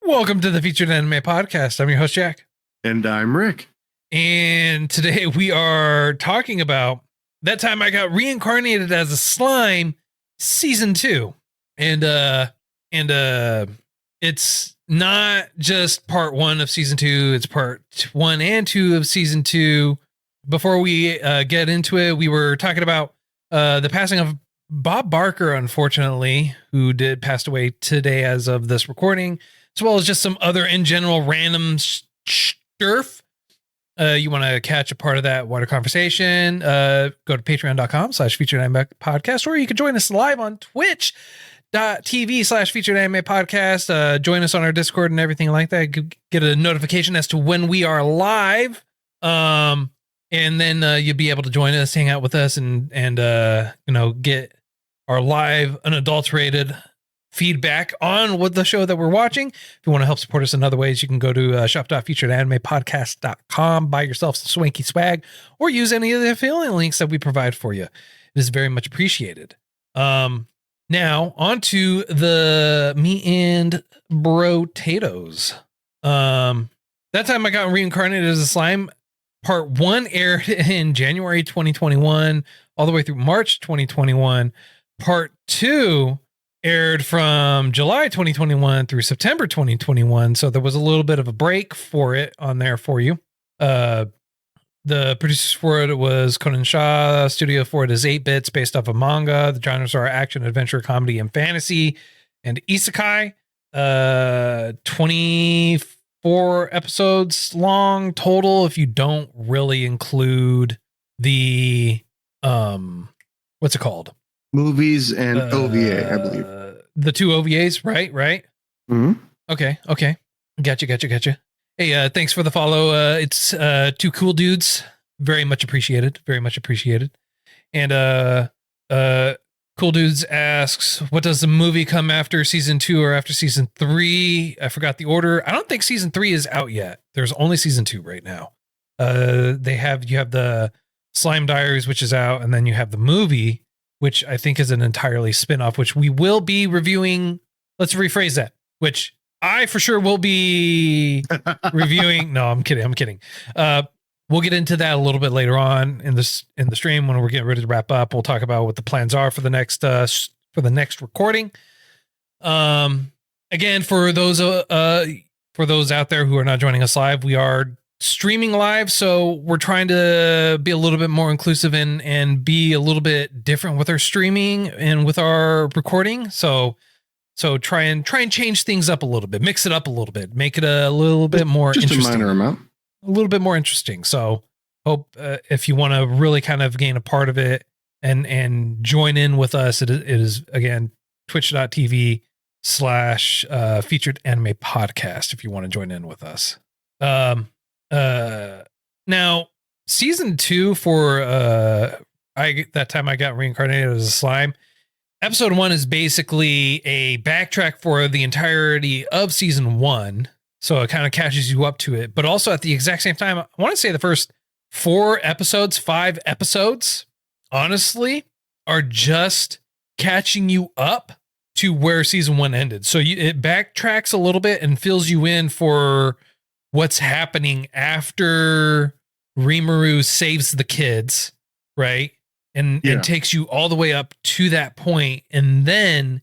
Welcome to the Featured Anime Podcast. I'm your host, Jack. And I'm Rick. And today we are talking about That Time I Got Reincarnated as a Slime, Season 2. And it's not just part 1 of Season 2, it's part 1 and 2 of Season 2. Before we get into it, we were talking about the passing of Bob Barker, unfortunately, who passed away today as of this recording, as well as just some other in general random sturf. You want to catch a part of that wider conversation, go to patreon.com/featuredanime podcast, or you can join us live on twitch.tv/featuredanime podcast. Join us on our Discord and everything like that. Get a notification as to when we are live. And then you'll be able to join us, hang out with us, and get our live unadulterated feedback on what the show that we're watching. If you want to help support us in other ways, you can go to shop.featuredanimepodcast.com, buy yourself some swanky swag, or use any of the affiliate links that we provide for you. It is very much appreciated. Now on to the me and bro-tatoes. That Time I Got Reincarnated as a Slime, part 1 aired in January 2021 all the way through March 2021. Part 2 aired from July 2021 through September 2021. So there was a little bit of a break for it on there for you. The producers for it was Kodansha. Studio for it is 8-bits, based off of manga. The genres are action, adventure, comedy, and fantasy, and isekai. 24 episodes long total, if you don't really include the what's it called? Movies and OVA, I believe. The 2 OVAs, right? Mm-hmm. Okay. Gotcha. Hey, thanks for the follow. It's 2 cool dudes. Very much appreciated. And Cool Dudes asks, what does the movie come after season 2 or after season 3? I forgot the order. I don't think season 3 is out yet. There's only season 2 right now. You have the Slime Diaries, which is out, and then you have the movie, which I think is an entirely spin-off, which we will be reviewing. Let's rephrase that, which I for sure will be reviewing. No, I'm kidding. We'll get into that a little bit later on in the stream when we're getting ready to wrap up. We'll talk about what the plans are for the next recording. Again, for those out there who are not joining us live, we are streaming live, so we're trying to be a little bit more inclusive and be a little bit different with our streaming and with our recording. So try and change things up a little bit, mix it up a little bit, make it a little bit more interesting. Just a minor amount. A little bit more interesting. So hope if you want to really kind of gain a part of it and join in with us, it is again twitch.tv/featured anime podcast if you want to join in with us. Now season 2 for That Time I Got Reincarnated as a Slime, episode 1 is basically a backtrack for the entirety of season 1. So it kind of catches you up to it, but also at the exact same time, I want to say the first 5 episodes, honestly, are just catching you up to where season 1 ended. So it backtracks a little bit and fills you in for what's happening after Rimuru saves the kids, right? And takes you all the way up to that point. And then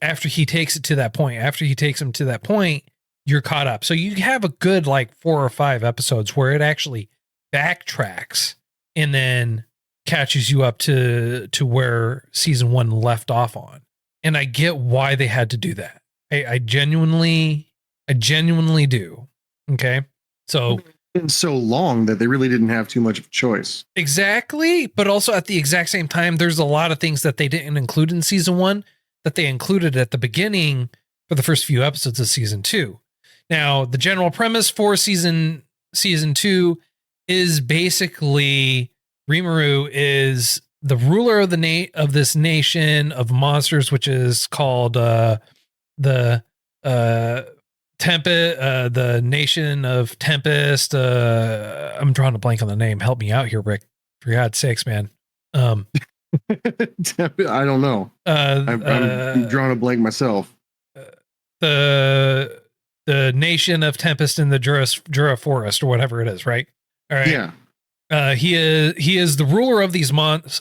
after he takes them to that point, you're caught up. So you have a good 4 or 5 episodes where it actually backtracks and then catches you up to where season 1 left off on. And I get why they had to do that. I genuinely do. Okay. So it's been so long that they really didn't have too much of a choice. Exactly. But also at the exact same time, there's a lot of things that they didn't include in season 1 that they included at the beginning for the first few episodes of season 2. Now, the general premise for season 2 is basically Rimuru is the ruler of this nation of monsters, which is called the Nation of Tempest. I'm drawing a blank on the name. Help me out here, Rick. For God's sakes, man. I don't know. I'm drawing a blank myself. the nation of Tempest in the Jura Forest or whatever it is, right? All right. Yeah. He is the ruler of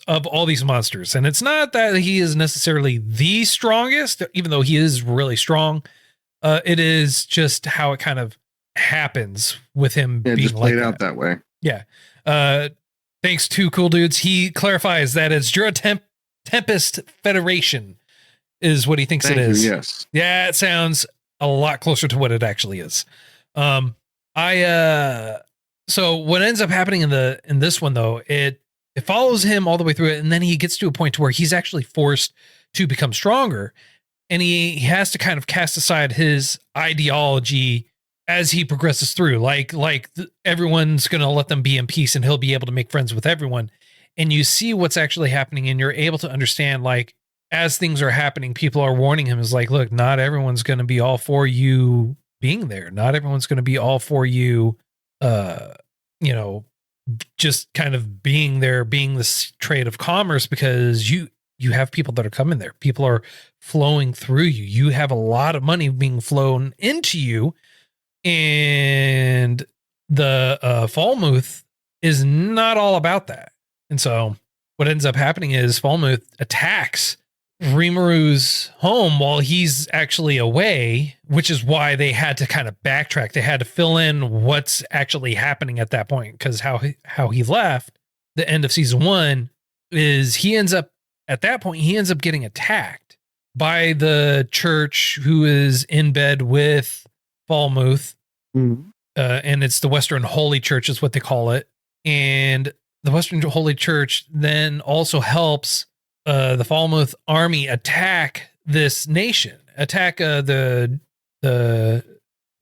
of all these monsters, and it's not that he is necessarily the strongest, even though he is really strong. It is just how it kind of happens with him being just like played out that way. Yeah. Thanks to Cool Dudes, he clarifies that it's Jura Tempest Federation is what he thinks it is. Yes. Yeah, it sounds a lot closer to what it actually is. So what ends up happening in this one though, it follows him all the way through it, and then he gets to a point to where he's actually forced to become stronger, and he has to kind of cast aside his ideology as he progresses through. Like everyone's going to let them be in peace, and he'll be able to make friends with everyone. And you see what's actually happening, and you're able to understand, like, as things are happening, people are warning him, is like, look, not everyone's going to be all for you being there. Not everyone's going to be all for you, just kind of being there, being this trade of commerce, because you have people that are coming there. People are flowing through you. You have a lot of money being flown into you. And the Falmouth is not all about that. And so what ends up happening is Falmouth attacks Rimaru's home while he's actually away, which is why they had to kind of backtrack. They had to fill in what's actually happening at that point, because how he left the end of season 1 is he ends up getting attacked by the church who is in bed with Falmouth. Mm-hmm. And it's the Western Holy Church is what they call it. And the Western Holy Church then also helps the Falmouth army attack this nation, attack the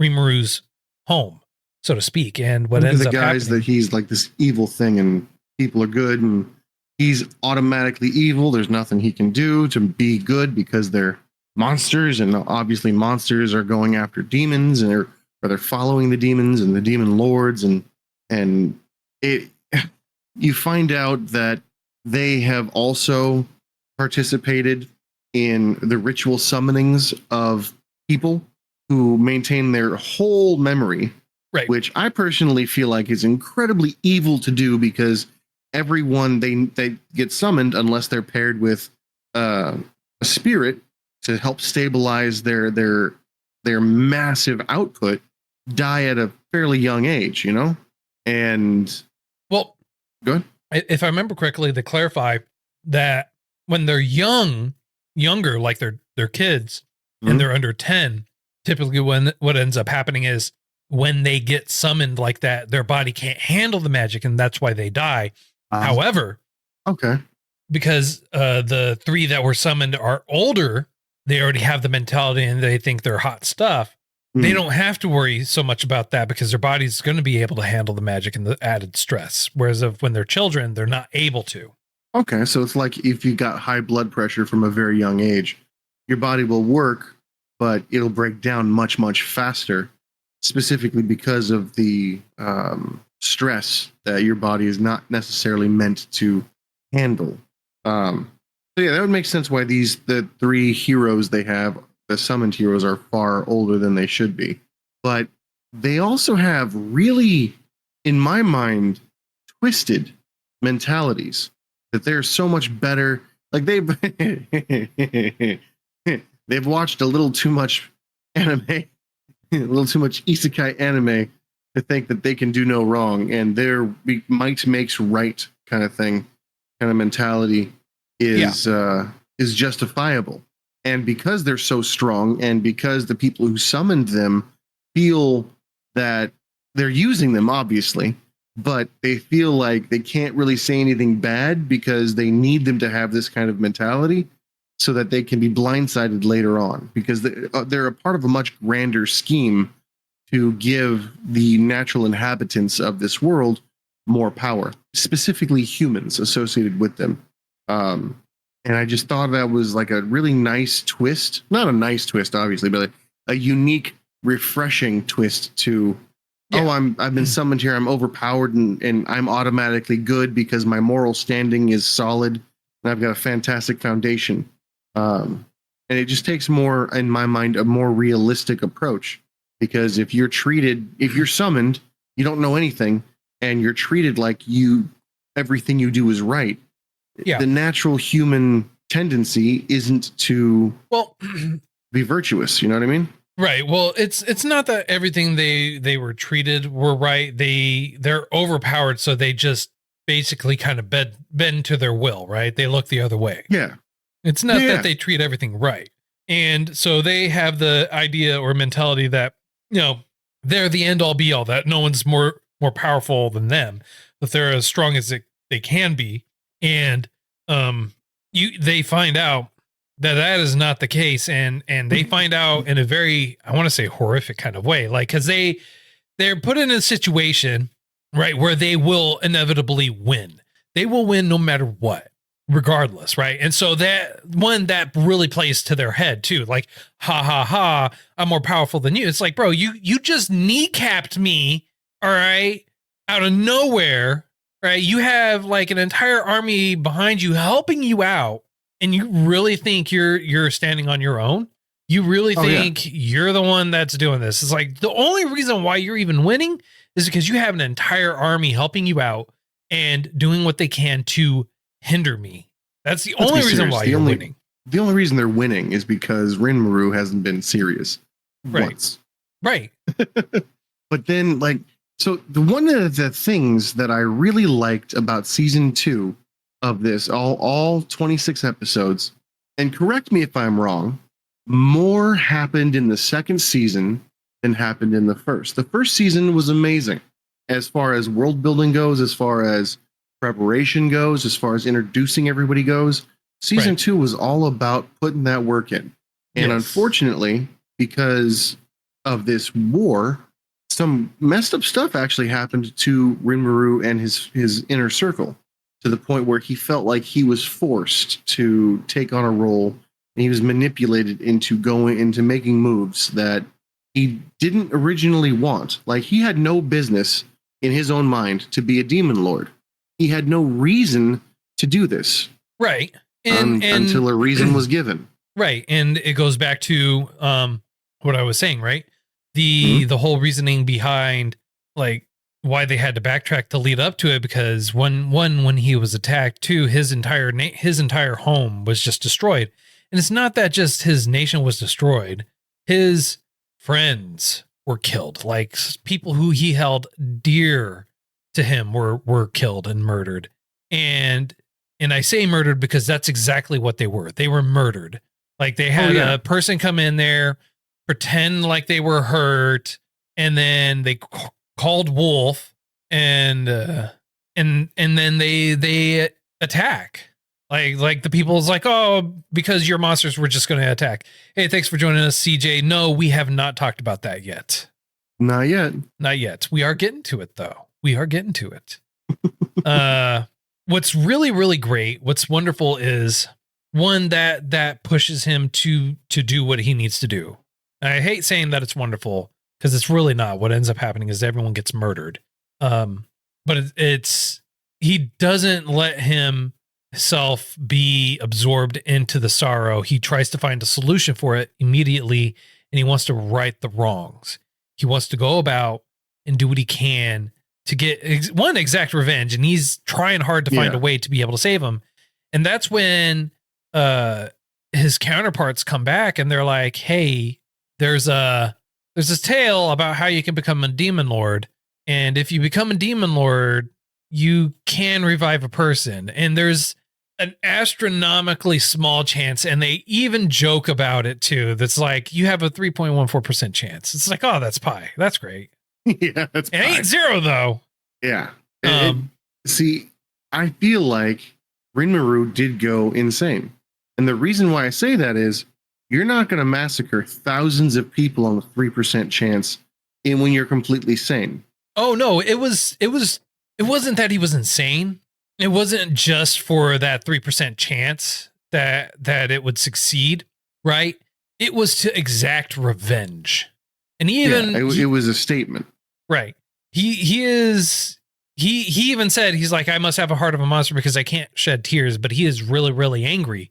Rimaru's home, so to speak. And what ends up guys happening, that he's like this evil thing and people are good and he's automatically evil. There's nothing he can do to be good because they're monsters, and obviously monsters are going after demons and they're following the demons and the demon lords, and you find out that they have also participated in the ritual summonings of people who maintain their whole memory, right? Which I personally feel like is incredibly evil to do, because everyone they get summoned, unless they're paired with a spirit to help stabilize their massive output, die at a fairly young age, And well, good. If I remember correctly, they clarify that when they're younger, like they're kids, Mm-hmm. and they're under 10, typically what ends up happening is when they get summoned like that, their body can't handle the magic, and that's why they die. However, okay, because the 3 that were summoned are older, they already have the mentality and they think they're hot stuff. They don't have to worry so much about that because their body's going to be able to handle the magic and the added stress. Whereas when they're children, they're not able to. Okay, so it's like if you got high blood pressure from a very young age, your body will work, but it'll break down much, much faster, specifically because of the stress that your body is not necessarily meant to handle. So yeah, that would make sense why the 3 heroes they have, the summoned heroes, are far older than they should be. But they also have really, in my mind, twisted mentalities that they're so much better. Like they've watched a little too much anime, a little too much isekai anime to think that they can do no wrong, and their might makes right kind of thing, kind of mentality is justifiable. And because they're so strong, and because the people who summoned them feel that they're using them, obviously, but they feel like they can't really say anything bad because they need them to have this kind of mentality so that they can be blindsided later on, because they're a part of a much grander scheme to give the natural inhabitants of this world more power, specifically humans associated with them. And I just thought that was like a really nice twist. Not a nice twist, obviously, but a unique, refreshing twist to, I've been summoned here, I'm overpowered, and I'm automatically good because my moral standing is solid, and I've got a fantastic foundation. And it just takes more, in my mind, a more realistic approach Because if you're summoned, you don't know anything, and you're treated like everything you do is right. Yeah. The natural human tendency isn't to be virtuous. You know what I mean? Right. Well, it's not that everything they were treated were right. They're overpowered, so they just basically kind of bend to their will, right? They look the other way. Yeah. It's not that they treat everything right. And so they have the idea or mentality that, they're the end all be all, that no one's more powerful than them, that they're as strong as they can be. And they find out that is not the case. And they find out in a very, I want to say, horrific kind of way, like, because they're put in a situation, right, where they will inevitably win. They will win no matter what, regardless, right? And so that really plays to their head too, like, ha ha ha, I'm more powerful than you. It's like, bro, you just kneecapped me, all right, out of nowhere, right? You have like an entire army behind you helping you out, and you really think you're standing on your own? You really think you're the one that's doing this? It's like, the only reason why you're even winning is because you have an entire army helping you out and doing what they can to hinder me. That's the only reason why you're winning. The only reason they're winning is because Rinmaru hasn't been serious once. Right. But then, like, so one of the things that I really liked about season 2 of this, all 26 episodes, and correct me if I'm wrong, more happened in the second season than happened in the first. The first season was amazing as far as world building goes, as far as preparation goes, as far as introducing everybody goes. Season 2 was all about putting that work in. And unfortunately, because of this war, some messed up stuff actually happened to Rinmaru and his inner circle, to the point where he felt like he was forced to take on a role, and he was manipulated into making moves that he didn't originally want. Like, he had no business in his own mind to be a demon lord. He had no reason to do this. Right. Until a reason was given. Right. And it goes back to what I was saying, right? The whole reasoning behind, like, why they had to backtrack to lead up to it, because when he was attacked, too, his entire home was just destroyed. And it's not that just his nation was destroyed. His friends were killed. Like, people who he held dear to him were killed and murdered. And I say murdered because that's exactly what they were. They were murdered. Like, they had a person come in there, pretend like they were hurt, and then they called Wolf, and then they attack. Like the people's like, oh, because your monsters were just going to attack. Hey, thanks for joining us, CJ. No, we have not talked about that yet. Not yet. Not yet. We are getting to it, though. We are getting to it. What's really, really great, what's wonderful is, one, that pushes him to do what he needs to do. I hate saying that it's wonderful, because it's really not. What ends up happening is everyone gets murdered. But he doesn't let himself be absorbed into the sorrow. He tries to find a solution for it immediately, and he wants to right the wrongs. He wants to go about and do what he can to get exact revenge, and he's trying hard to find a way to be able to save him. And that's when his counterparts come back, and they're like, hey, there's this tale about how you can become a demon lord, and if you become a demon lord, you can revive a person, and there's an astronomically small chance, and they even joke about it too. That's like, you have a 3.14% chance. It's like, oh, that's pie. That's great. Yeah, that's it ain't zero though. Yeah. See, I feel like Rinmaru did go insane, and the reason why I say that is, you're not going to massacre thousands of people on a 3% chance when you're completely sane. Oh no, it wasn't that he was insane. It wasn't just for that 3% chance that it would succeed, right? It was to exact revenge. And it was a statement. Right. He even said, he's like, I must have a heart of a monster because I can't shed tears, but he is really, really angry.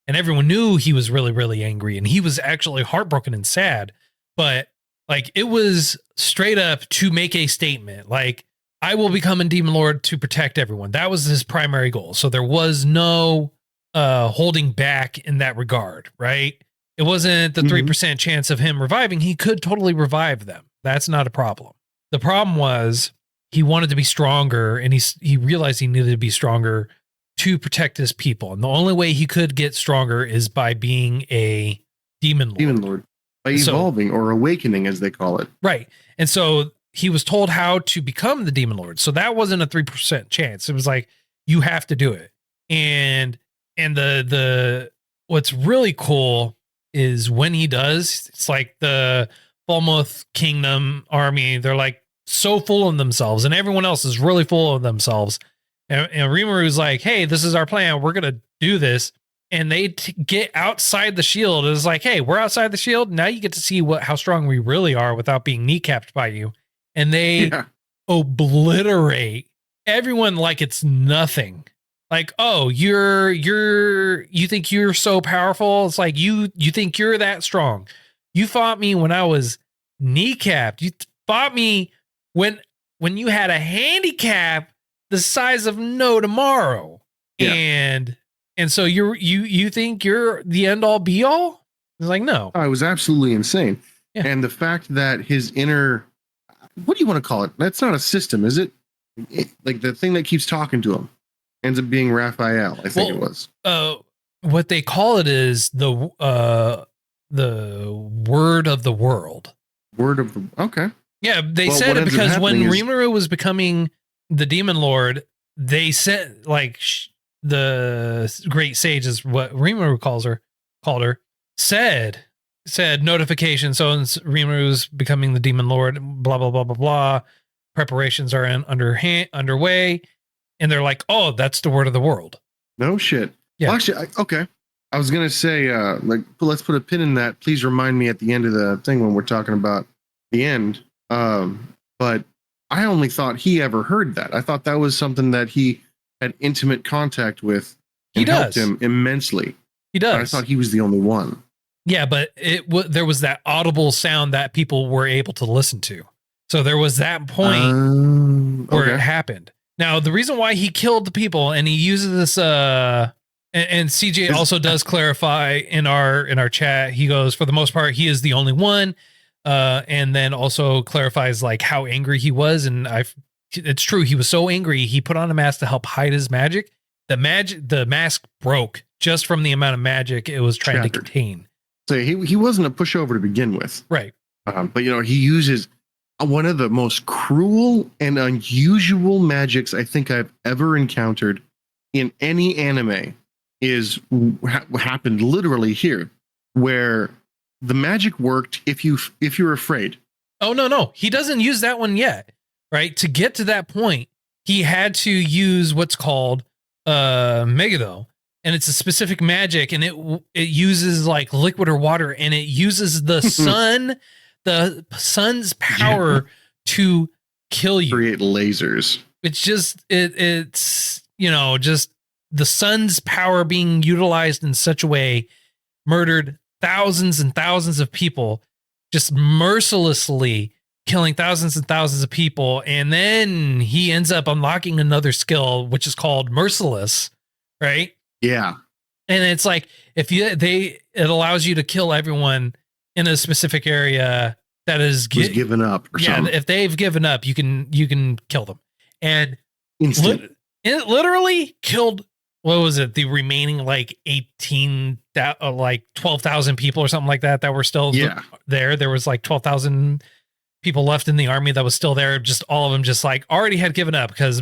And everyone knew he was really, really angry, and he was actually heartbroken and sad. But Like it was straight up to make a statement. Like I will become a demon lord to protect everyone. That was his primary goal. So there was no holding back in that regard, right? It wasn't the 3% chance of him reviving. He could totally revive them. That's not a problem. The problem was he wanted to be stronger, and he realized he needed to be stronger to protect his people. And the only way he could get stronger is by being a demon lord. Demon lord. By evolving or awakening, as they call it. Right. And so he was told how to become the demon lord. So that wasn't a 3% chance. It was like, you have to do it. And the what's really cool is when he does, it's like the Falmouth Kingdom army, they're like so full of themselves, and everyone else is really full of themselves. And Rimuru like, hey, this is our plan. We're going to do this. And they get outside the shield. It's like, hey, we're outside the shield. Now you get to see how strong we really are without being kneecapped by you. And they obliterate everyone like it's nothing. Like, oh, you think you're so powerful? It's like you think you're that strong. You fought me when I was kneecapped. You fought me when you had a handicap the size of no tomorrow. Yeah. And so you think you're the end all be all? It's like, no. Oh, it was absolutely insane. Yeah. And the fact that his inner, what do you want to call it? That's not a system, is it? Like the thing that keeps talking to him ends up being Raphael, I think it was. What they call it is the word of the world. Word of the, okay. Yeah, they said it because when Rimuru was becoming the demon lord, they said like the great sage is what Rimuru called her, said notification. So Rimuru's becoming the demon lord, blah, blah, blah, blah, blah. Preparations are underway. And they're like, oh, that's the word of the world. No shit. Yeah. Well, actually, okay. I was going to say, let's put a pin in that. Please remind me at the end of the thing when we're talking about the end. But I only thought he ever heard that. I thought that was something that he had intimate contact with and helped him immensely. He does. But I thought he was the only one. Yeah, but there was that audible sound that people were able to listen to. So there was that point where it happened. Now, the reason why he killed the people, and he uses this, and CJ also does clarify in our chat, he goes, for the most part, he is the only one. And then also clarifies like how angry he was. And it's true. He was so angry. He put on a mask to help hide his magic. The mask broke just from the amount of magic it was trying to contain. So he wasn't a pushover to begin with. Right. But he uses one of the most cruel and unusual magics I think I've ever encountered in any anime is happened literally here, where the magic worked if you're afraid. Oh, no. He doesn't use that one yet, right? To get to that point, he had to use what's called Megado, and it's a specific magic, and it uses like liquid or water, and it uses the sun's power to kill you. Create lasers. It's just it's just the sun's power being utilized in such a way murdered thousands and thousands of people, just mercilessly killing thousands and thousands of people. And then he ends up unlocking another skill, which is called Merciless, right? Yeah. And it's like, it allows you to kill everyone in a specific area that is given up. Or something. If they've given up, you can kill them. And it literally killed, what was it? The remaining like 12,000 people or something like that were still there. There was like 12,000 people left in the army that was still there. Just all of them just like already had given up because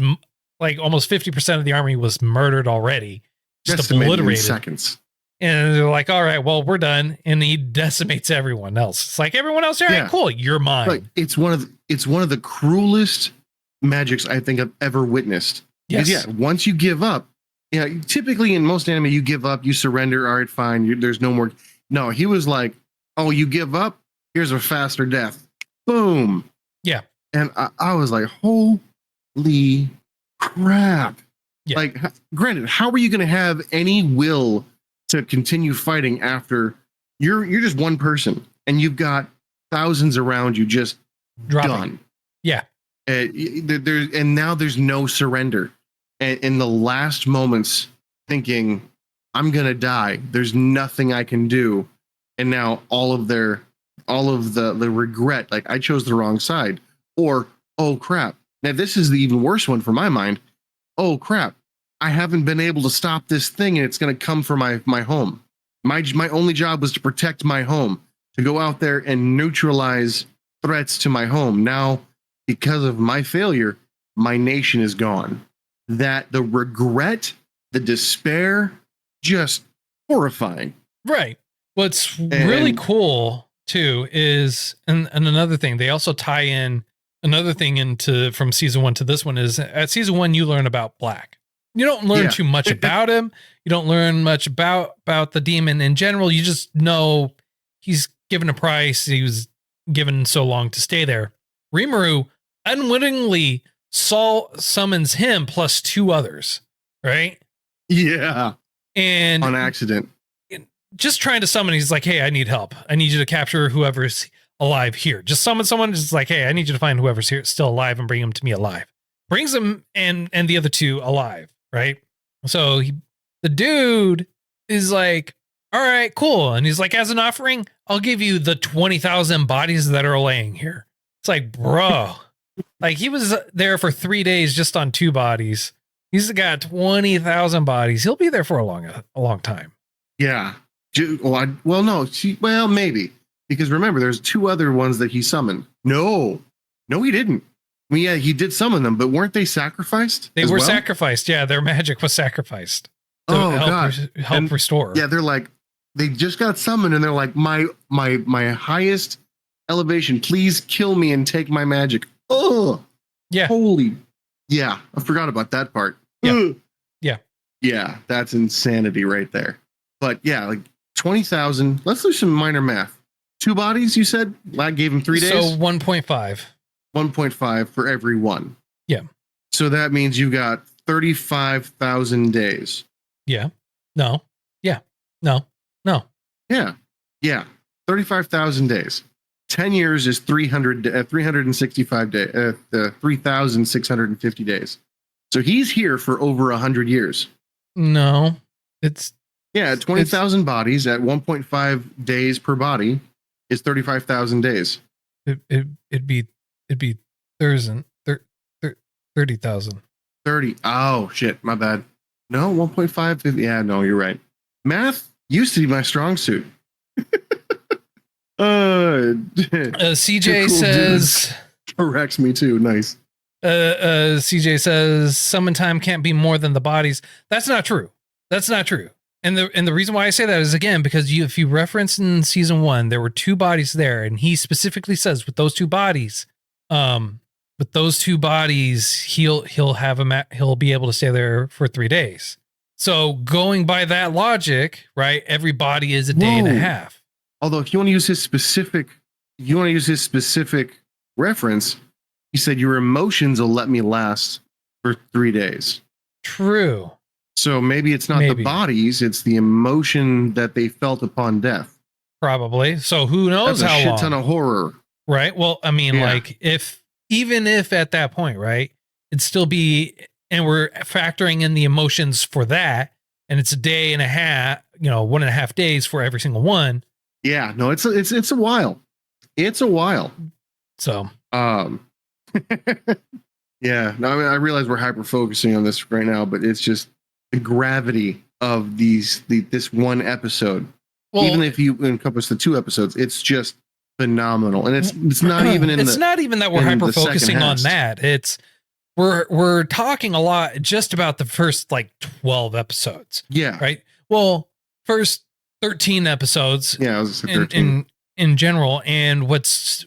like almost 50% of the army was murdered already. Just obliterated in seconds. And they're like, all right, well, we're done. And he decimates everyone else. It's like everyone else, all right, cool, you're mine. Like, it's one of the cruelest magics I think I've ever witnessed. Yes. Yeah, once you give up, typically in most anime, you give up, you surrender, all right, fine, there's no more. No, he was like, oh, you give up? Here's a faster death. Boom. Yeah. And I was like, holy crap. Yeah. Like, granted, how are you going to have any will to continue fighting after you're just one person and you've got thousands around you just Dropping. done. Yeah. And now there's no surrender. And in the last moments, thinking, I'm gonna die. There's nothing I can do. And now all of the regret, like I chose the wrong side, or oh crap. Now this is the even worse one for my mind. Oh crap. I haven't been able to stop this thing, and it's gonna come for my home. My only job was to protect my home, to go out there and neutralize threats to my home. Now, because of my failure, my nation is gone. That the regret, the despair, just horrifying. Right. What's really cool too is, and another thing, they also tie in another thing into from season 1 to this one is at season 1, you learn about Black. You don't learn too much about him. You don't learn much about the demon in general. You just know he's given a price. He was given so long to stay there. Rimuru unwittingly summons him plus 2 others, right? Yeah. And on accident. Just trying to summon, he's like, hey, I need help. I need you to capture whoever's alive here. Just summon someone, just like, hey, I need you to find whoever's here still alive and bring him to me alive. Brings him and the other 2 alive, right? So the dude is like, all right, cool. And he's like, as an offering, I'll give you the 20,000 bodies that are laying here. It's like, bro, like he was there for 3 days just on 2 bodies. He's got 20,000 bodies. He'll be there for a long time. Yeah. Well, maybe, because remember, there's 2 other ones that he summoned. No, he didn't. I mean, yeah, he did summon them, but weren't they sacrificed? They were sacrificed. Yeah, their magic was sacrificed to help restore. Yeah, they're like, they just got summoned, and they're like, my highest elevation, please kill me and take my magic. Oh, yeah, holy, yeah, I forgot about that part. Yeah, yeah, that's insanity right there. But yeah, like 20,000. Let's do some minor math. 2 bodies, you said? I gave him 3 days. So 1.5. 1.5 for every one. Yeah. So that means you got 35,000 days. Yeah. No. Yeah. No. Yeah. 35,000 days. 10 years is 365 days. 3,650 days. So he's here for over 100 years. No, it's 20,000 bodies at 1.5 days per body is 35,000 days. It'd be 30,000. 30. Oh shit, my bad. No, 1.5. Yeah, no, you're right. Math used to be my strong suit. CJ says corrects me too. Nice. CJ says summon time can't be more than the bodies. That's not true. And the reason why I say that is, again, because if you reference in season 1, there were 2 bodies there, and he specifically says with those 2 bodies, he'll be able to stay there for 3 days. So going by that logic, right? Every body is a day and a half. Although if you want to use his specific reference, he said your emotions will let me last for 3 days. True. So maybe it's not the bodies, it's the emotion that they felt upon death. Probably. So who knows That's how a shit long. ton of horror. Right. Well, I mean, like even if at that point, right, it'd still be, and we're factoring in the emotions for that, and it's a day and a half, 1.5 days for every single one. Yeah, no, it's a while. It's a while. So, yeah, no, I mean, I realize we're hyper focusing on this right now, but it's just the gravity of this one episode. Well, even if you encompass the 2 episodes, it's just phenomenal. And it's not even not even that we're hyper focusing on that. It's we're talking a lot just about the first like 12 episodes. Yeah. Right. Well, first 13 episodes. Yeah, I was 13. in general. And what's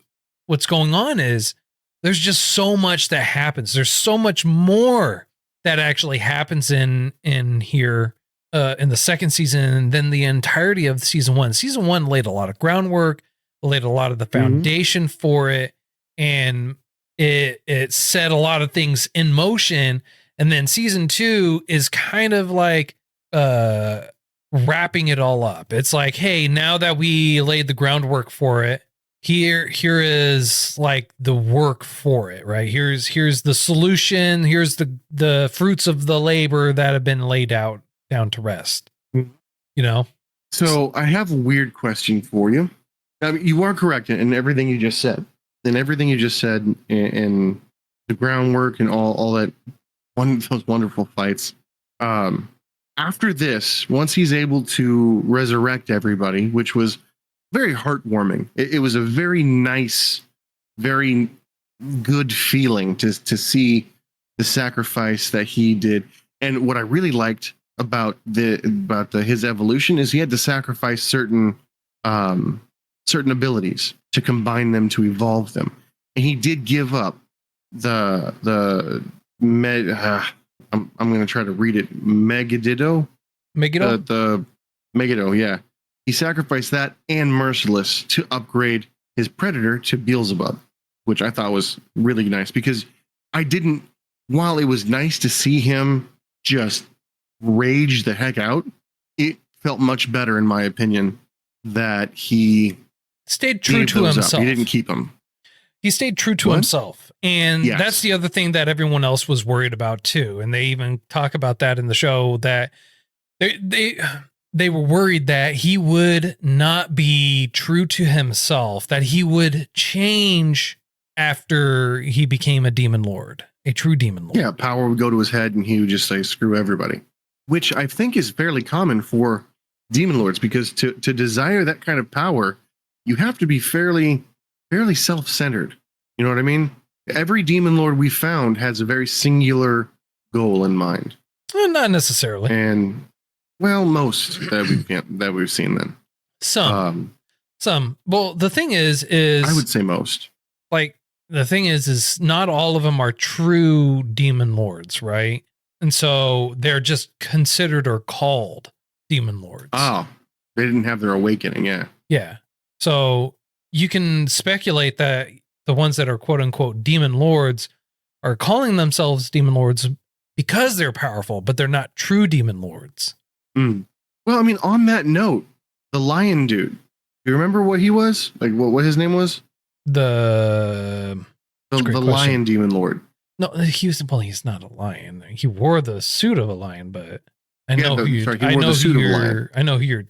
going on is there's just so much that happens. There's so much more that actually happens in here in the second season than the entirety of season 1. Season 1 laid a lot of groundwork, laid a lot of the foundation for it, and it set a lot of things in motion. And then season 2 is kind of like wrapping it all up. It's like, hey, now that we laid the groundwork for it, here is like the work for it, right? Here's the solution. Here's the fruits of the labor that have been laid out down to rest. You know? So I have a weird question for you. I mean, you are correct in everything you just said. And everything you just said and the groundwork and all that, those wonderful fights. After this, once he's able to resurrect everybody, which was very heartwarming. It was a very nice, very good feeling to see the sacrifice that he did. And what I really liked about his evolution is he had to sacrifice certain abilities to combine them to evolve them, and he did give up I'm going to try to read it. Megiddo. The Megiddo, yeah. He sacrificed that and Merciless to upgrade his Predator to Beelzebub, which I thought was really nice because while it was nice to see him just rage the heck out, it felt much better, in my opinion, that he stayed true to himself. He didn't keep them. He stayed true to himself. And yes. That's the other thing that everyone else was worried about too. And they even talk about that in the show, that they were worried that he would not be true to himself, that he would change after he became a demon lord, a true demon lord. Yeah, power would go to his head and he would just say, screw everybody, which I think is fairly common for demon lords, because to desire that kind of power, you have to be fairly self-centered. You know what I mean? Every demon lord we found has a very singular goal in mind. Not necessarily. And well, most that we've seen then. Some. Well, the thing is I would say most. Like, the thing is not all of them are true demon lords, right? And so they're just considered or called demon lords. Oh, they didn't have their awakening, yeah. Yeah. So you can speculate that the ones that are quote unquote demon lords are calling themselves demon lords because they're powerful, but they're not true demon lords. Mm. Well, I mean, on that note, the lion dude, do you remember what he was? Like what his name was? The lion demon lord. No, he's not a lion. He wore the suit of a lion, but I know who you're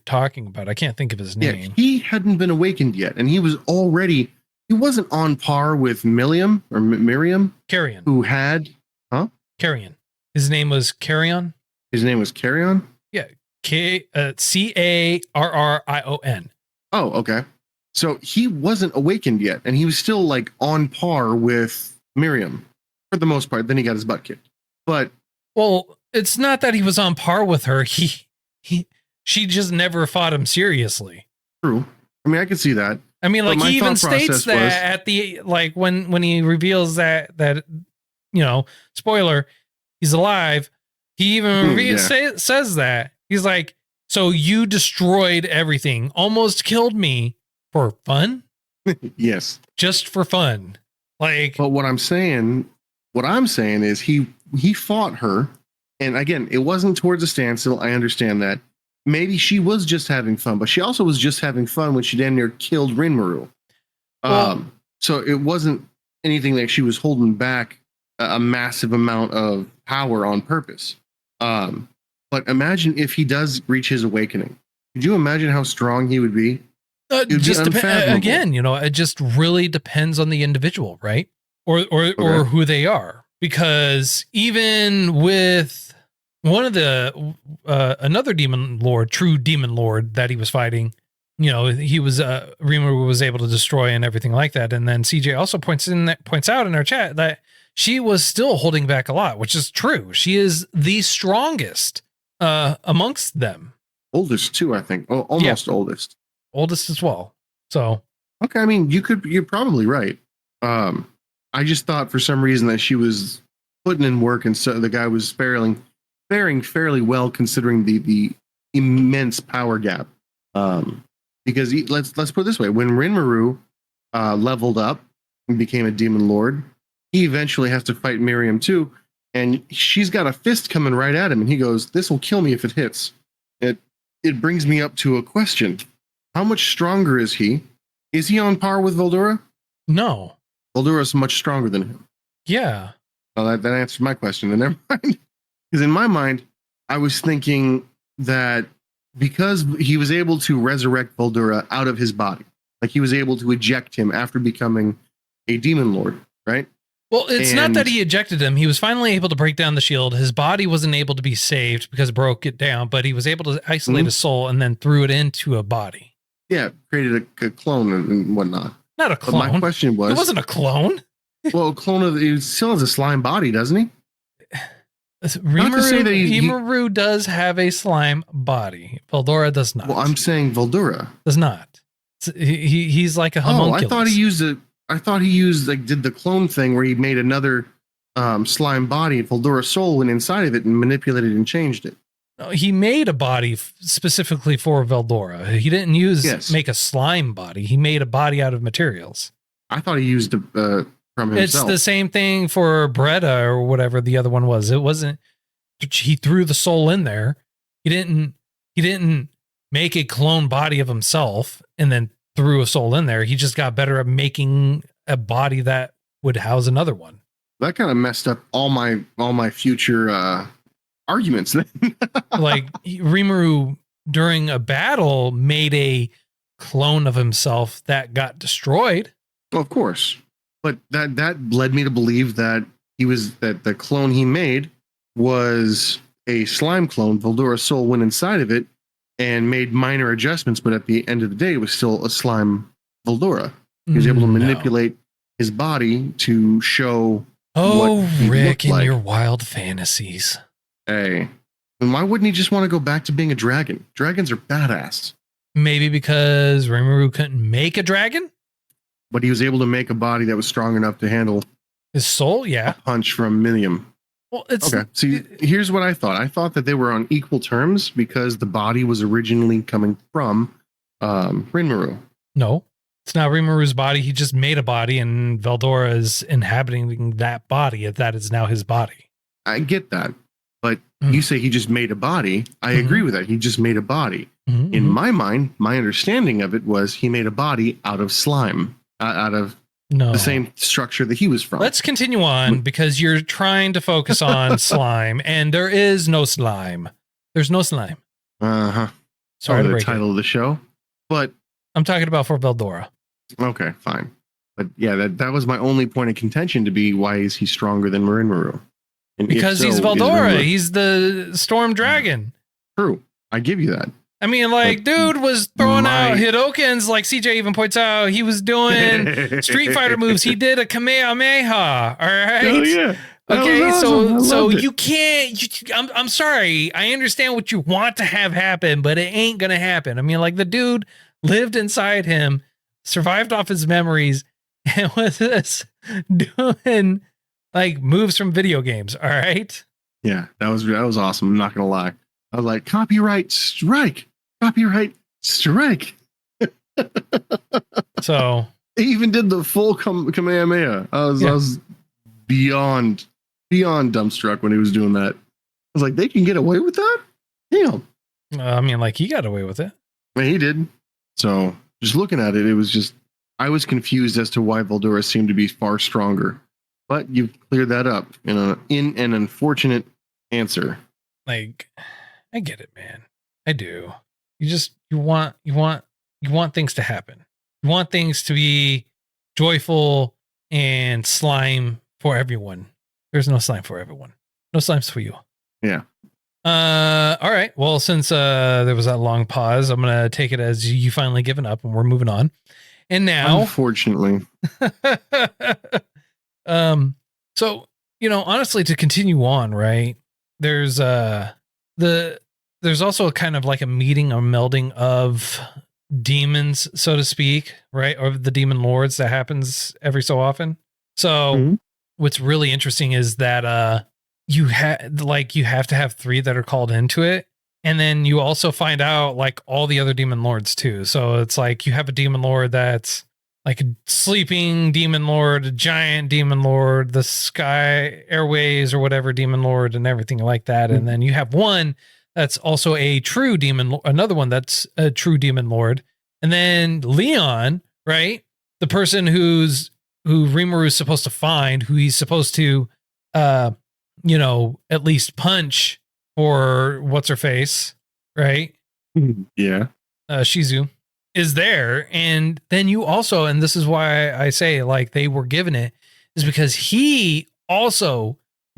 talking about. I can't think of his name. Yeah, he hadn't been awakened yet, and he wasn't on par with Miriam. Carrion. Who had Carrion. His name was Carrion. His name was Carrion? Yeah. Carrion. Oh, okay. So he wasn't awakened yet, and he was still like on par with Miriam for the most part. Then he got his butt kicked. But well, it's not that he was on par with her. She just never fought him seriously. True. I mean, I can see that. I mean, like, he even states that at the, like, when he reveals that, you know, spoiler, he's alive. He even says that. He's like, so you destroyed everything, almost killed me for fun? Yes. Just for fun. Like, but what I'm saying is he fought her. And again, it wasn't towards a standstill. I understand that. Maybe she was just having fun, but she also was just having fun when she damn near killed Rinmaru. So it wasn't anything that she was holding back a massive amount of power on purpose. But imagine if he does reach his awakening. Could you imagine how strong he would be? Just again, you know, it just really depends on the individual, right? Or who they are. Because even with one of the another demon lord, true demon lord that he was fighting, you know, he was Rinmaru was able to destroy and everything like that. And then CJ also points out in our chat that she was still holding back a lot, which is true. She is the strongest amongst them. Oldest too, I think. Oh, almost oldest. Oldest as well. So okay, I mean, you're probably right. I just thought for some reason that she was putting in work, and so the guy was faring fairly well considering the immense power gap. Because let's put it this way: when Rinmaru leveled up and became a demon lord, he eventually has to fight Miriam too, and she's got a fist coming right at him, and he goes, "This will kill me if it hits." It brings me up to a question: how much stronger is he? Is he on par with Voldora? No. Voldora is much stronger than him. Yeah. Well, that answers my question. Then never mind. Because in my mind, I was thinking that because he was able to resurrect Voldora out of his body, like he was able to eject him after becoming a demon lord, right? Well, it's not that he ejected him. He was finally able to break down the shield. His body wasn't able to be saved because it broke it down, but he was able to isolate his soul and then threw it into a body. Yeah, created a clone and whatnot. Not a clone. But my question was... It wasn't a clone. Well, a clone of... He still has a slime body, doesn't he? Rimuru does have a slime body. Voldora does not. Well, I'm saying Voldora does not. He's like a homunculus. I thought he used did the clone thing where he made another slime body and Voldora's soul went inside of it and manipulated and changed it. No, he made a body specifically for Voldora. He didn't make a slime body. He made a body out of materials. I thought he used from himself. It's the same thing for Bretta or whatever the other one was. It wasn't. He threw the soul in there. He didn't make a clone body of himself and then threw a soul in there. He just got better at making a body that would house another one. That kind of messed up all my future arguments then. Like Rimuru during a battle made a clone of himself that got destroyed. Of course. But that led me to believe that the clone he made was a slime clone. Voldora's soul went inside of it and made minor adjustments, but at the end of the day, it was still a slime Voldora. He was able to manipulate his body to show. Oh, Rick, in your wild fantasies. Hey, and why wouldn't he just want to go back to being a dragon? Dragons are badass. Maybe because Rimuru couldn't make a dragon? But he was able to make a body that was strong enough to handle his soul. Yeah. A punch from Minium. Well, it's okay. See, here's what I thought. I thought that they were on equal terms because the body was originally coming from Rimuru. No, it's not Rimuru's body. He just made a body, and Veldora is inhabiting that body. If that is now his body, I get that. But you say he just made a body. I agree with that. He just made a body. In my mind, my understanding of it was he made a body out of slime, out of the same structure that he was from. Let's continue on because you're trying to focus on slime, and there is no slime. There's no slime. Sorry, the title of the show, but I'm talking about for Veldora. Okay, fine. But yeah, that was my only point of contention to be why is he stronger than Rinmaru? And because he's Veldora, he's the storm dragon. True, I give you that. I mean, like, dude was throwing out Hidokens, like CJ even points out. He was doing Street Fighter moves. He did a Kamehameha. All right. Oh, yeah. Okay, awesome. so you can't. I'm sorry. I understand what you want to have happen, but it ain't gonna happen. I mean, like, the dude lived inside him, survived off his memories, and was doing like moves from video games. All right. Yeah, that was awesome. I'm not gonna lie. I was like, copyright strike. Copyright strike. So they even did the full Kamehameha. I was beyond dumbstruck when he was doing that. I was like, they can get away with that? Damn. I mean, like, he got away with it. I mean, he did. So just looking at it, it was just, I was confused as to why Veldora seemed to be far stronger. But you've cleared that up in an unfortunate answer. Like, I get it, man. I do. You want things to happen. You want things to be joyful and slime for everyone. There's no slime for everyone. No slimes for you. Yeah. All right. Well, since there was that long pause, I'm gonna take it as you finally given up and we're moving on. And now, unfortunately, so honestly, to continue on, right? There's also kind of like a meeting or melding of demons, so to speak, right? Or the demon lords that happens every so often. So what's really interesting is that you have to have 3 that are called into it. And then you also find out like all the other demon lords too. So it's like you have a demon lord that's like a sleeping demon lord, a giant demon lord, the sky airways or whatever demon lord and everything like that. And then you have one that's also a true demon, another one that's a true demon lord. And then Leon, right? The person who Rimuru is supposed to find, who he's supposed to, at least punch for what's her face, right? Yeah. Shizu is there. And then you also, and this is why I say like they were given it, is because he's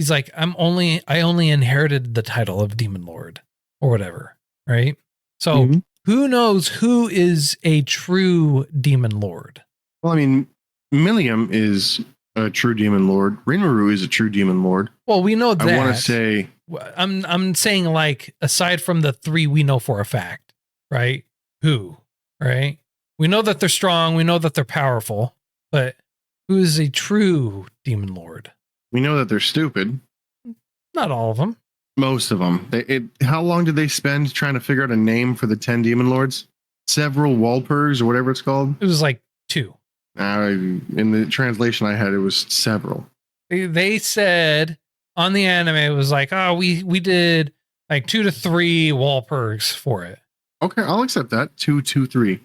like, I only inherited the title of Demon Lord or whatever. Right. So who knows who is a true Demon Lord? Well, I mean, Millium is a true Demon Lord. Rinmaru is a true Demon Lord. Well, we know that. I want to say, I'm saying like, aside from the three we know for a fact, right? Who, right? We know that they're strong. We know that they're powerful, but who is a true Demon Lord? We know that they're stupid. Not all of them. Most of them. How long did they spend trying to figure out a name for the 10 Demon Lords? Several Walpurgs or whatever it's called? It was like 2. In the translation I had, it was several. They said on the anime, it was like, oh, we did like 2 to 3 Walpurgs for it. Okay, I'll accept that. 2, 2, 3.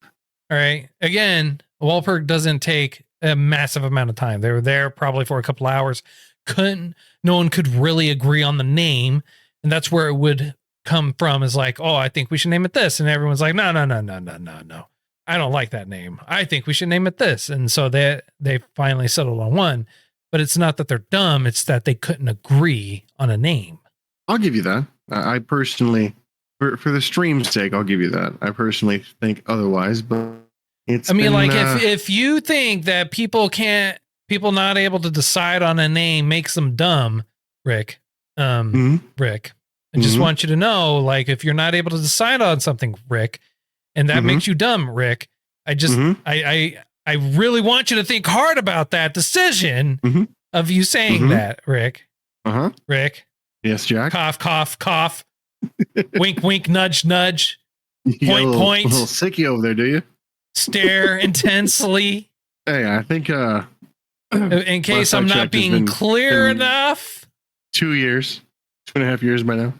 All right. Again, a Walpurg doesn't take a massive amount of time. They were there probably for a couple hours. No one could really agree on the name. And that's where it would come from, is like, oh, I think we should name it this. And everyone's like, no. I don't like that name. I think we should name it this. And so they finally settled on one. But it's not that they're dumb. It's that they couldn't agree on a name. I'll give you that. I personally, for the stream's sake, I'll give you that. I personally think otherwise, but it's. I mean, if you think that people not able to decide on a name makes them dumb, Rick, Rick, I just want you to know, like, if you're not able to decide on something, Rick, and that makes you dumb, Rick, I really want you to think hard about that decision of you saying that, Rick. Rick. Yes, Jack. Cough, cough, cough. Wink, wink, nudge, nudge. Point, point. A little sicky over there, do you? Stare intensely. Hey, I think in case I'm not being clear enough. 2 years, 2.5 years by now.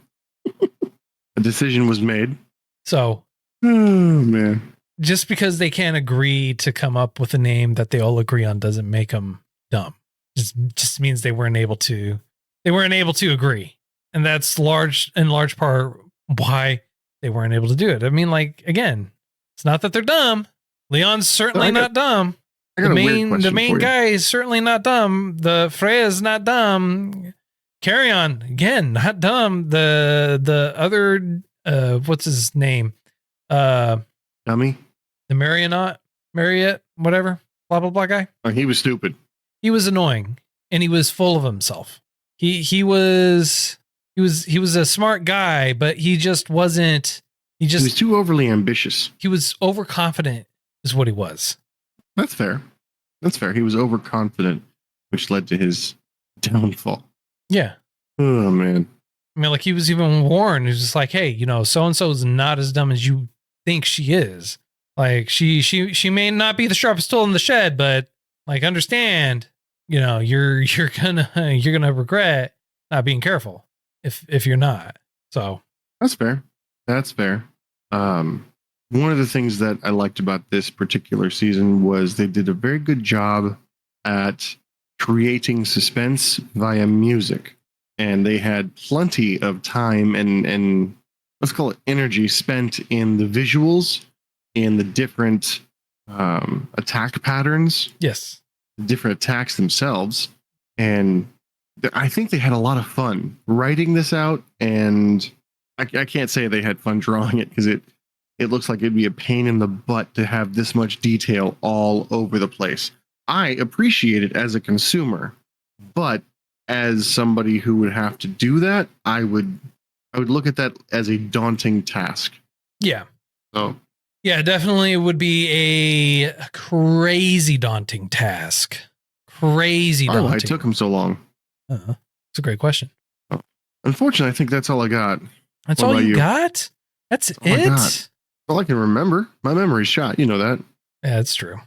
A decision was made. So, oh man, just because they can't agree to come up with a name that they all agree on doesn't make them dumb. Just means they weren't able to agree, and that's in large part why they weren't able to do it. I mean, like, again, it's not that they're dumb. Leon's certainly not dumb. The main guy is certainly not dumb. The Freya is not dumb. Carrion, again, not dumb. The other what's his name? Dummy? The Marriott, whatever, blah blah blah guy. Oh, he was stupid. He was annoying, and he was full of himself. He was a smart guy, but he just wasn't. He was too overly ambitious. He was overconfident, is what he was. That's fair. That's fair. He was overconfident, which led to his downfall. Yeah. Oh man. I mean, like, he was even warned. He was just like, hey, so and so is not as dumb as you think she is. Like, she may not be the sharpest tool in the shed, but like, understand, you're gonna regret not being careful if you're not. So that's fair. That's fair. One of the things that I liked about this particular season was they did a very good job at creating suspense via music. And they had plenty of time and let's call it energy spent in the visuals, in the different attack patterns. Yes. Different attacks themselves. And I think they had a lot of fun writing this out. And I can't say they had fun drawing it, because it looks like it'd be a pain in the butt to have this much detail all over the place. I appreciate it as a consumer, but as somebody who would have to do that, I would look at that as a daunting task. Yeah. So yeah, definitely it would be a crazy daunting task. Crazy daunting. Why it took him so long? It's a great question. Unfortunately, I think that's all I got. That's all you got? That's it? All I can remember. My memory's shot. You know that. Yeah, that's true.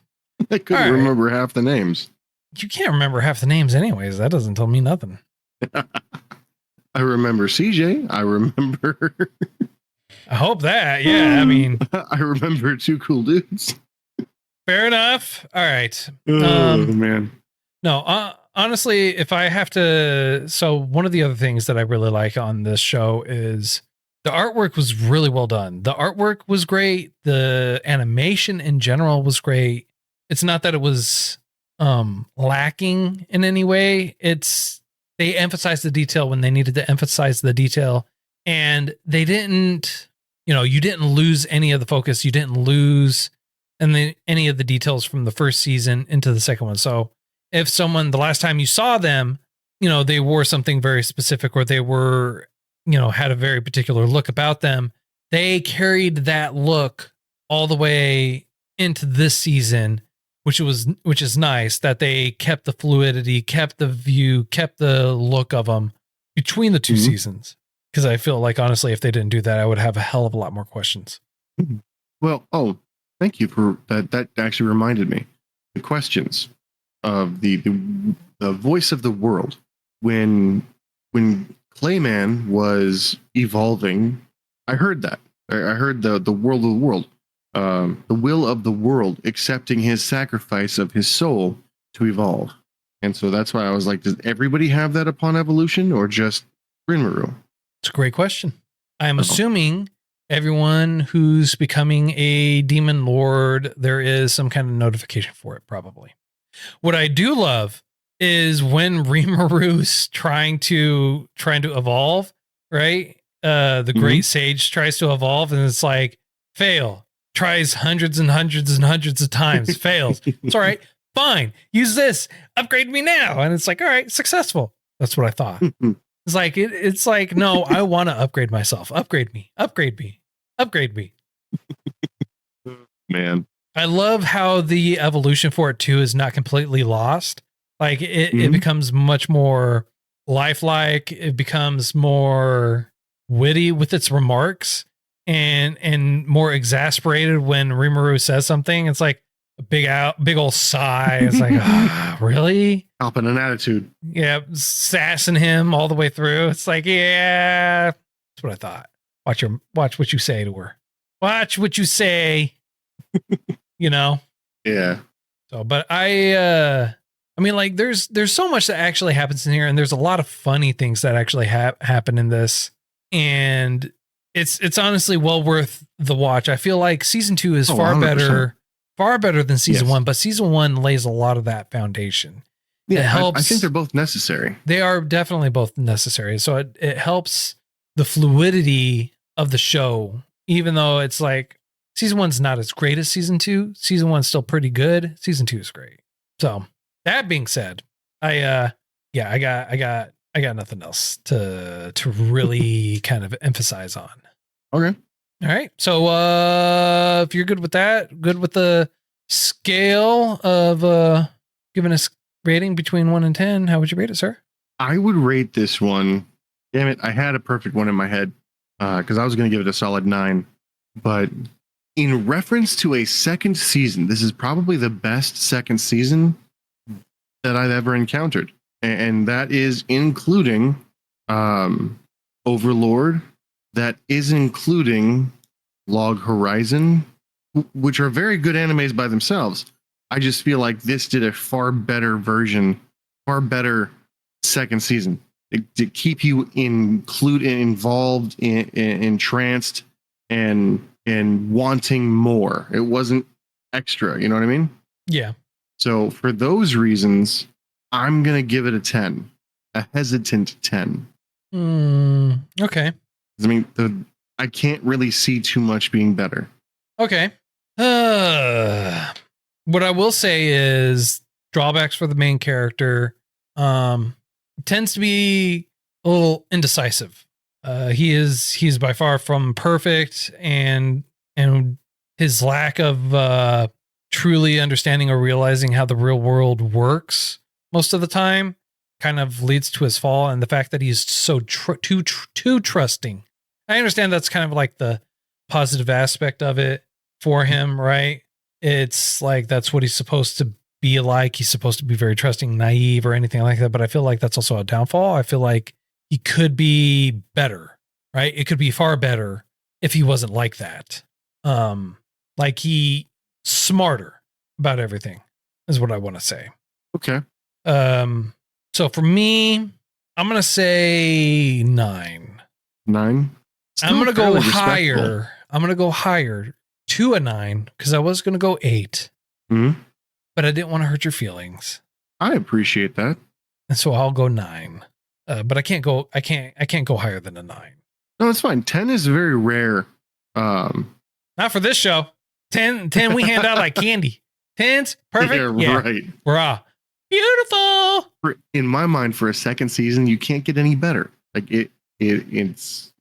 I couldn't remember half the names. You can't remember half the names anyways. That doesn't tell me nothing. I remember CJ. I remember. I hope that. Yeah, I mean. I remember two cool dudes. Fair enough. All right. Oh man. No, honestly, if I have to, so one of the other things that I really like on this show is the artwork was really well done. The artwork was great. The animation in general was great. It's not that it was lacking in any way. They emphasized the detail when they needed to emphasize the detail, and they didn't, you didn't lose any of the focus. You didn't lose any of the details from the first season into the second one. So if someone, the last time you saw them, they wore something very specific, or they were, had a very particular look about them, they carried that look all the way into this season, which is nice that they kept the fluidity, kept the view, kept the look of them between the two seasons. Because I feel like, honestly, if they didn't do that, I would have a hell of a lot more questions. Well, thank you for that. That actually reminded me. The questions of the voice of the world when Clayman was evolving. I heard that. I heard the world of the world, the will of the world, accepting his sacrifice of his soul to evolve. And so that's why I was like, does everybody have that upon evolution, or just Rinmaru? It's a great question. I'm assuming everyone who's becoming a demon lord, there is some kind of notification for it, probably. What I do love is when Rinmaru's trying to evolve, right? The great sage tries to evolve, and it's like, fail. Tries hundreds and hundreds and hundreds of times, fails. It's all right. Fine. Use this. Upgrade me now. And it's like, all right, successful. That's what I thought. It's like, it's like, no, I want to upgrade myself. Upgrade me. Upgrade me. Upgrade me. Man. I love how the evolution for it too is not completely lost. Like it becomes much more lifelike. It becomes more witty with its remarks, and more exasperated when Rinmaru says something. It's like a big old sigh. It's like, really? Helping an attitude. Yeah, sassing him all the way through. It's like, yeah, that's what I thought. Watch what you say to her. Watch what you say. Yeah. So, but I mean, like, there's so much that actually happens in here, and there's a lot of funny things that actually happen in this, and it's honestly well worth the watch. I feel like season 2 is far 100%. better than season 1, but season 1 lays a lot of that foundation. Yeah, it helps. I think they're both necessary. They are definitely both necessary. So it helps the fluidity of the show, even though it's like season 1's not as great as season 2. Season 1's still pretty good. Season 2 is great. So that being said, I got nothing else to really kind of emphasize on. Okay. All right. So if you're good with that, good with the scale of giving us rating between 1 and 10, how would you rate it, sir? I would rate this one. Damn it, I had a perfect one in my head because I was going to give it a solid 9. But in reference to a second season, this is probably the best second season that I've ever encountered. And that is including Overlord. That is including Log Horizon, which are very good animes by themselves. I just feel like this did a far better version, far better second season to keep you involved, entranced, and wanting more. It wasn't extra. You know what I mean? Yeah. So for those reasons, I'm gonna give it a 10, a hesitant 10. Okay. I mean, I can't really see too much being better. Okay. What I will say is drawbacks for the main character. Tends to be a little indecisive. He's by far from perfect, and his lack of truly understanding or realizing how the real world works most of the time kind of leads to his fall, and the fact that he's so too trusting. I understand that's kind of like the positive aspect of it for him, right? It's like that's what he's supposed to be like. He's supposed to be very trusting, naive, or anything like that. But I feel like that's also a downfall. I feel like he could be better, right? It could be far better if he wasn't like that. Like he smarter, about everything is what I want to say. Okay. So for me, I'm going to say 9. 9. I'm going to go fairly higher. respectable. I'm going to go higher to a 9 because I was going to go 8, Mhm. but I didn't want to hurt your feelings. I appreciate that. And so I'll go 9. But I can't go higher than a 9. No, it's fine. 10 is very rare. Not for this show. 10 we hand out like candy. 10's perfect. Yeah, right. Rah. Beautiful. In my mind, for a second season, you can't get any better. Like it's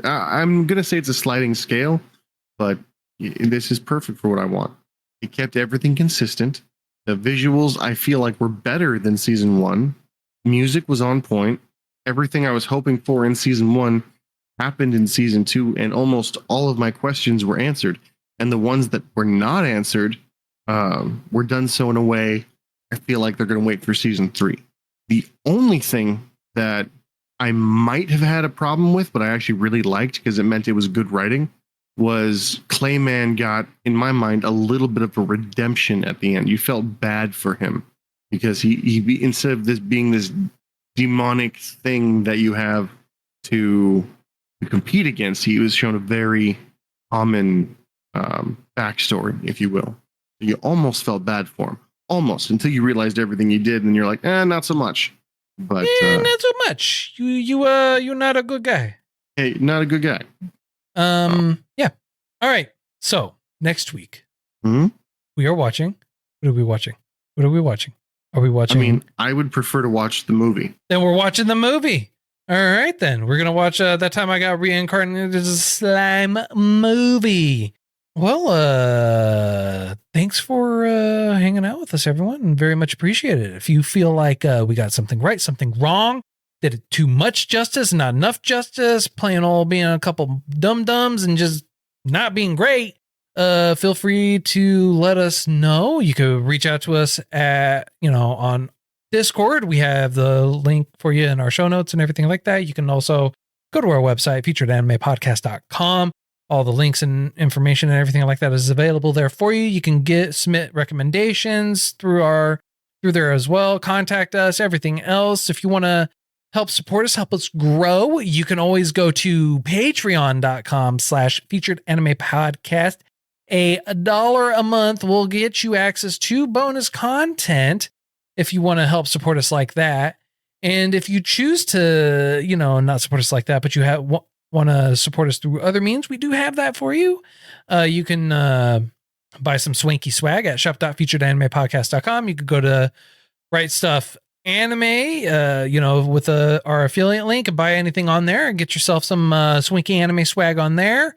I'm gonna say it's a sliding scale, but this is perfect for what I want. It kept everything consistent. The visuals I feel like were better than season 1. Music was on point. Everything I was hoping for in season 1 happened in season 2, and almost all of my questions were answered. And the ones that were not answered were done so in a way I feel like they're going to wait for season 3. The only thing that I might have had a problem with, but I actually really liked because it meant it was good writing, was Clayman got, in my mind, a little bit of a redemption at the end. You felt bad for him because he instead of this being this demonic thing that you have to compete against, he was shown a very common backstory, if you will. You almost felt bad for him, almost, until you realized everything he did, and you're like, not so much. But not so much. You're not a good guy. Hey, not a good guy. Yeah. All right. So next week, Mhm. we are watching. What are we watching? Are we watching? I mean, I would prefer to watch the movie. Then we're watching the movie. All right, then we're gonna watch That Time I Got Reincarnated as a Slime movie. Well, thanks for hanging out with us, everyone. Very much appreciated. If you feel like we got something right, something wrong, did it too much justice, not enough justice, being a couple dum-dums and just not being great, feel free to let us know. You could reach out to us at, on Discord. We have the link for you in our show notes and everything like that. You can also go to our website, featuredanimepodcast.com. All the links and information and everything like that is available there for you. You can submit recommendations through there as well. Contact us, everything else. If you want to help support us, help us grow, you can always go to patreon.com/featuredanimepodcast. $1 a month will get you access to bonus content if you want to help support us like that. And if you choose to, not support us like that, but you want to support us through other means, we do have that for you. You can buy some swanky swag at shop.featuredanimepodcast.com. You could go to Right Stuff Anime, with our affiliate link, and buy anything on there and get yourself some swanky anime swag on there.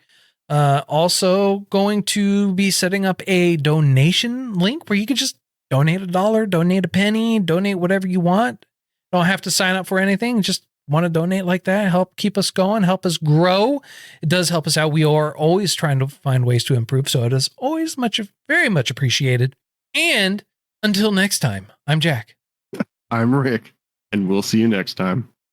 Also going to be setting up a donation link where you can just donate $1, donate a penny, donate whatever you want. Don't have to sign up for anything. Just want to donate like that, help keep us going, help us grow. It does help us out. We are always trying to find ways to improve, so it is always very much appreciated. And until next time, I'm Jack. I'm Rick, and we'll see you next time.